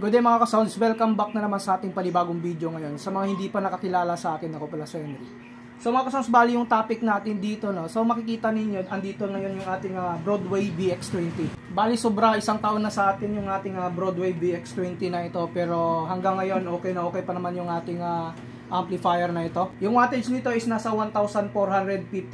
Good day mga ka-sounds, welcome back na naman sa ating panibagong video ngayon. Sa mga hindi pa nakakilala sa akin, ako pala si Henry. So mga ka-sounds, bali yung topic natin dito, no? So makikita ninyo, andito ngayon yung ating Broadway BX20. Bali sobra, isang taon na sa atin yung ating Broadway BX20 na ito. Pero hanggang ngayon, okay na okay pa naman yung ating amplifier na ito. Yung wattage nito is nasa 1,450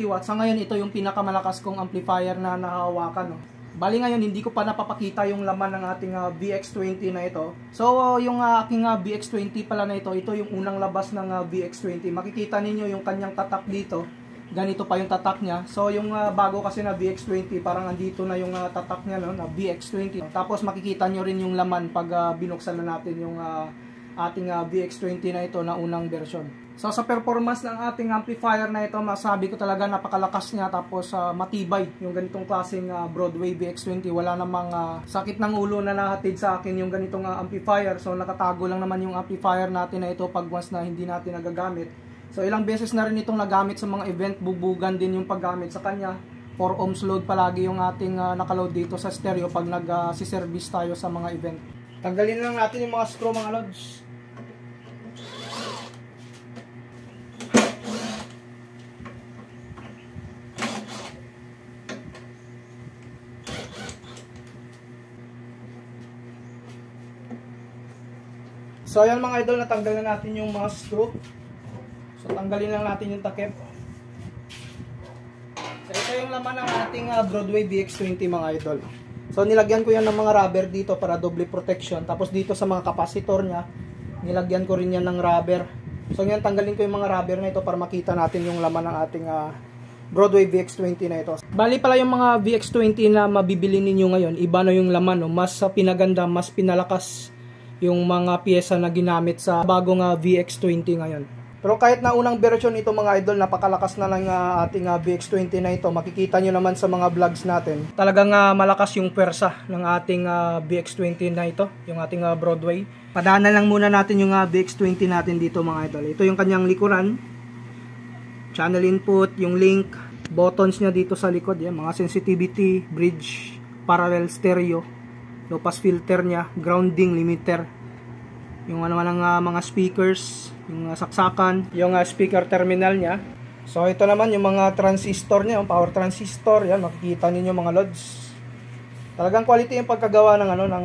watts. Sa ngayon, ito yung pinakamalakas kong amplifier na nakahawakan, no? Bali ngayon, hindi ko pa napapakita yung laman ng ating BX20 na ito. So, yung aking BX20 pala na ito, ito yung unang labas ng BX20. Makikita ninyo yung kanyang tatak dito. Ganito pa yung tatak niya. So, yung bago kasi na BX20, parang andito na yung tatak niya, no, na BX20. Tapos, makikita nyo rin yung laman pag binuksan na natin yung ating BX20 na ito na unang version. So sa performance ng ating amplifier na ito, masabi ko talaga napakalakas niya, tapos matibay yung ganitong klaseng Broadway BX20. Wala namang sakit ng ulo na nahatid sa akin yung ganitong amplifier. So nakatago lang naman yung amplifier natin na ito pag once na hindi natin nagagamit. So ilang beses na rin itong nagamit sa mga event, bubugan din yung paggamit sa kanya. 4 ohms load palagi yung ating nakaload dito sa stereo pag nag-service tayo sa mga event. Tanggalin lang natin yung mga screw mga lods. So ayan mga idol, natanggal na natin yung mga screw. So tanggalin lang natin yung takip. So ito yung laman ng ating Broadway BX20 mga idol. So nilagyan ko yan ng mga rubber dito para double protection. Tapos dito sa mga kapasitor nya, nilagyan ko rin yan ng rubber. So ngayon tanggalin ko yung mga rubber na ito para makita natin yung laman ng ating Broadway BX20 na ito. Bali pala yung mga BX20 na mabibili ninyo ngayon, iba na yung laman, no? Mas pinaganda, mas pinalakas yung mga pyesa na ginamit sa bagong VX20 ngayon. Pero kahit na unang version ito mga idol, napakalakas na lang ating VX20 na ito. Makikita nyo naman sa mga vlogs natin. Talagang malakas yung pwersa ng ating VX20 na ito, yung ating Broadway. Padaanan lang muna natin yung VX20 natin dito mga idol. Ito yung kanyang likuran. Channel input, yung link, buttons niya dito sa likod. Yan, mga sensitivity, bridge, parallel stereo, low pass filter niya, grounding, limiter, yung ano ng mga speakers, yung saksakan, yung speaker terminal niya. So ito naman yung mga transistor niya, yung power transistor, yan makikita niyo mga lods. Talagang quality yung pagkagawa ng ng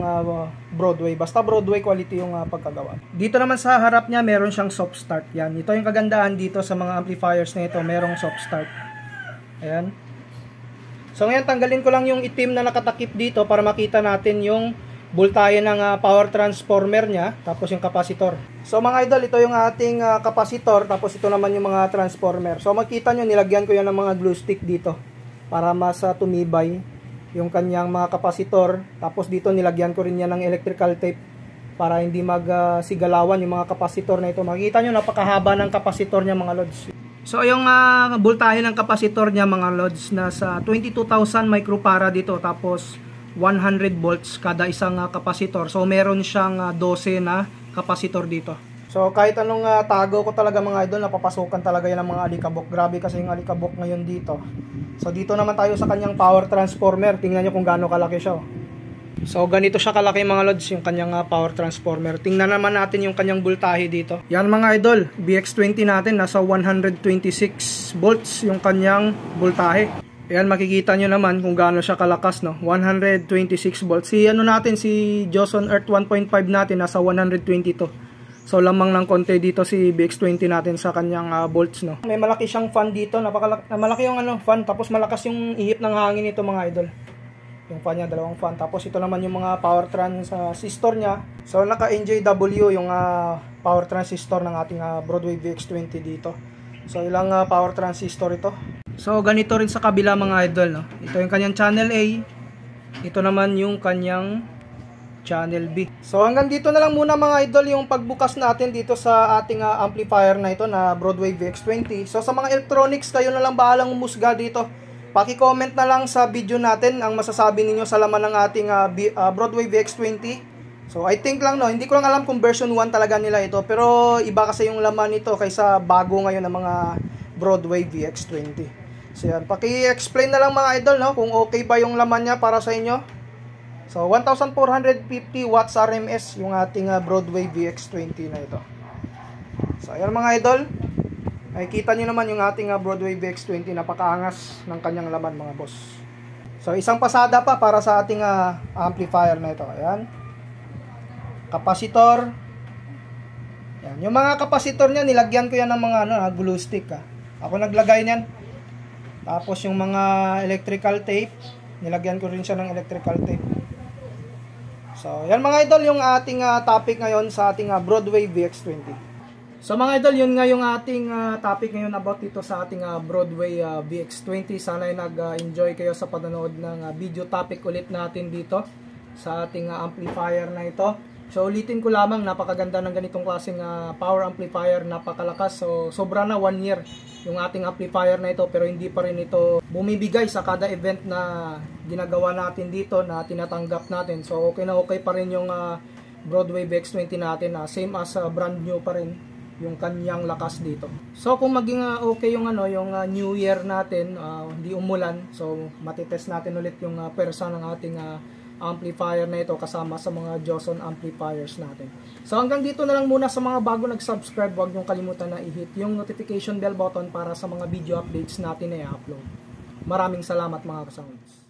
Broadway. Basta Broadway quality yung pagkagawa. Dito naman sa harap niya meron siyang soft start. Yan, ito yung kagandahan dito sa mga amplifiers na ito, merong soft start. Ayan. So ngayon tanggalin ko lang yung itim na nakatakip dito para makita natin yung voltahe ng power transformer niya, tapos yung kapasitor. So mga idol, ito yung ating kapasitor, tapos ito naman yung mga transformer. So makita nyo, nilagyan ko yan ng mga glue stick dito para mas tumibay yung kanyang mga kapasitor. Tapos dito nilagyan ko rin yan ng electrical tape para hindi magsigalawan yung mga kapasitor na ito. Makikita nyo, napakahaba ng kapasitor niya mga lods. So yung voltahe ng kapasitor niya mga lods nasa 22,000 microfarad dito, tapos 100 volts kada isang kapasitor. So meron siyang 12 na kapasitor dito. So kahit anong tago ko talaga mga idol, napapasukan talaga yan ng mga alikabok. Grabe kasi yung alikabok ngayon dito. So dito naman tayo sa kanyang power transformer. Tingnan nyo kung gaano kalaki siya. So ganito siya kalaki mga lods yung kanyang power transformer. Tingnan naman natin yung kanyang voltahe dito. Yan mga idol, BX20 natin nasa 126 volts yung kanyang voltahe. Ayan, makikita nyo naman kung gaano siya kalakas, no? 126 volts. Si Joson Earth 1.5 natin nasa 122. So lamang ng konti dito si BX20 natin sa kanyang volts, no? May malaki siyang fan dito, malaki yung fan, tapos malakas yung ihip ng hangin nito mga idol. Yung fan niya, dalawang fan. Tapos ito naman yung mga power transistor niya. So naka NJW yung power transistor ng ating Broadway BX20 dito. So ilang power transistor ito. So ganito rin sa kabila mga idol, no? Ito yung kanyang channel A. Ito naman yung kanyang channel B. So hanggang dito na lang muna mga idol yung pagbukas natin dito sa ating amplifier na ito na Broadway BX20. So sa mga electronics, kayo na lang bahalang umusga dito. Paki-comment na lang sa video natin ang masasabi ninyo sa laman ng ating Broadway BX20. So I think lang, no, hindi ko lang alam kung version 1 talaga nila ito, pero iba kasi yung laman nito kaysa bago ngayon ng mga Broadway VX20. So yan, paki-explain na lang mga idol, no, kung okay ba yung laman niya para sa inyo. So 1450 watts RMS yung ating Broadway VX20 na ito. So ayan mga idol, nakikita nyo naman yung ating Broadway VX20, napakaangas ng kanyang laman mga boss. So isang pasada pa para sa ating amplifier na ito. Ayan, kapasitor. Yan. Yung mga kapasitor niya, nilagyan ko yan ng mga glue stick. Ako naglagay niyan. Tapos yung mga electrical tape, nilagyan ko rin siya ng electrical tape. So, yan mga idol yung ating topic ngayon sa ating Broadway VX20. So mga idol, yun nga yung ating topic ngayon about dito sa ating Broadway VX20. Sana ay nag-enjoy kayo sa panonood ng video topic ulit natin dito sa ating amplifier na ito. So ulitin ko lamang, napakaganda ng ganitong klaseng power amplifier, napakalakas. So sobra na 1 year yung ating amplifier na ito, pero hindi pa rin ito bumibigay sa kada event na ginagawa natin dito, na tinatanggap natin. So okay na okay pa rin yung Broadway VX20 natin, same as brand new pa rin yung kanyang lakas dito. So kung maging okay yung yung new year natin, hindi umulan, so matitest natin ulit yung persa ng ating amplifier na ito kasama sa mga Joson amplifiers natin. So hanggang dito na lang muna. Sa mga bago nag-subscribe, huwag niyong kalimutan na i-hit yung notification bell button para sa mga video updates natin na i-upload. Maraming salamat mga kasangs.